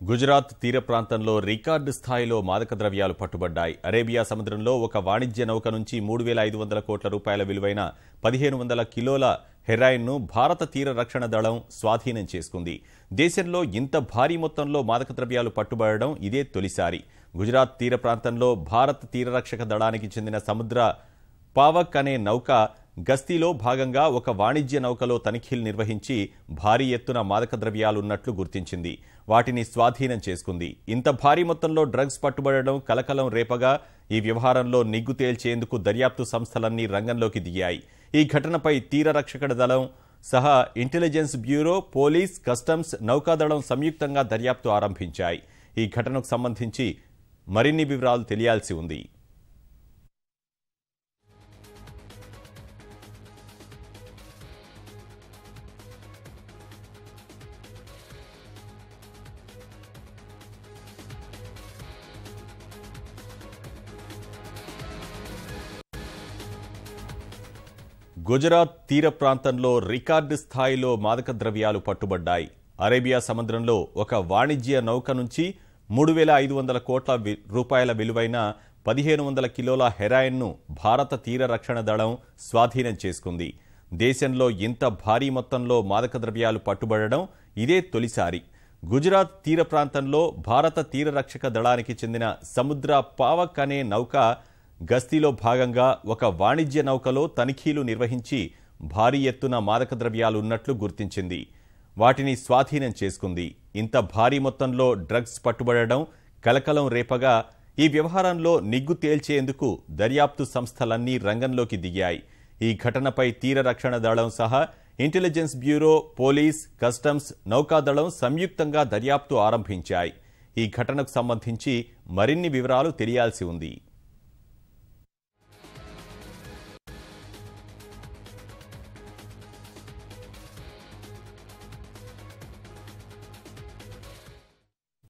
గుజరాత్ తీర ప్రాంతంలో రికార్డు స్థాయిలో మాదక ద్రవ్యాలు పట్టుబడ్డాయి. అరేబియా సముద్రంలో ఒక వాణిజ్య నౌక నుంచి 3,500 కోట్ల రూపాయల విలువైన 1,500 కిలోల హెరాయిన్ను భారత తీర రక్షణ దళం స్వాధీనం చేసుకుంది. దేశంలో ఇంత భారీ మొత్తంలో మాదక ద్రవ్యాలు పట్టుబడడం ఇదే తొలిసారి. గుజరాత్ తీర ప్రాంతంలో భారత తీరరక్షక దళానికి చెందిన సముద్ర పావక్ అనే నౌక గస్తీలో భాగంగా ఒక వాణిజ్య నౌకలో తనిఖీలు నిర్వహించి భారీ ఎత్తున మాదక ద్రవ్యాలున్నట్లు గుర్తించింది. వాటిని స్వాధీనం చేసుకుంది. ఇంత భారీ మొత్తంలో డ్రగ్స్ పట్టుబడడం కలకలం రేపగా ఈ వ్యవహారంలో నిగ్గు తేల్చేందుకు దర్యాప్తు సంస్థలన్నీ రంగంలోకి దిగాయి. ఈ ఘటనపై తీర రక్షక దళం సహా ఇంటెలిజెన్స్ బ్యూరో, పోలీస్, కస్టమ్స్, నౌకాదళం సంయుక్తంగా దర్యాప్తు ఆరంభించాయి. ఈ ఘటనకు సంబంధించి మరిన్ని వివరాలు తెలియాల్సి ఉంది. గుజరాత్ తీర ప్రాంతంలో రికార్డు స్థాయిలో మాదక ద్రవ్యాలు పట్టుబడ్డాయి. అరేబియా సముద్రంలో ఒక వాణిజ్య నౌక నుంచి 3,500 కోట్ల రూపాయల విలువైన 1,500 కిలోల హెరాయిన్ను భారత తీర రక్షణ దళం స్వాధీనం చేసుకుంది. దేశంలో ఇంత భారీ మొత్తంలో మాదక ద్రవ్యాలు పట్టుబడడం ఇదే తొలిసారి. గుజరాత్ తీర ప్రాంతంలో భారత తీర రక్షక దళానికి చెందిన సముద్ర పావక్ అనే నౌక గస్తీలో భాగంగా ఒక వాణిజ్య నౌకలో తనిఖీలు నిర్వహించి భారీ ఎత్తున మాదక ద్రవ్యాలు ఉన్నట్లు గుర్తించింది. వాటిని స్వాధీనం చేసుకుంది. ఇంత భారీ మొత్తంలో డ్రగ్స్ పట్టుబడడం కలకలం రేపగా ఈ వ్యవహారంలో నిగ్గు తేల్చేందుకు దర్యాప్తు సంస్థలన్నీ రంగంలోకి దిగాయి. ఈ ఘటనపై తీర రక్షణ దళం సహా ఇంటెలిజెన్స్ బ్యూరో, పోలీస్, కస్టమ్స్, నౌకాదళం సంయుక్తంగా దర్యాప్తు ఆరంభించాయి. ఈ ఘటనకు సంబంధించి మరిన్ని వివరాలు తెలియాల్సి ఉంది.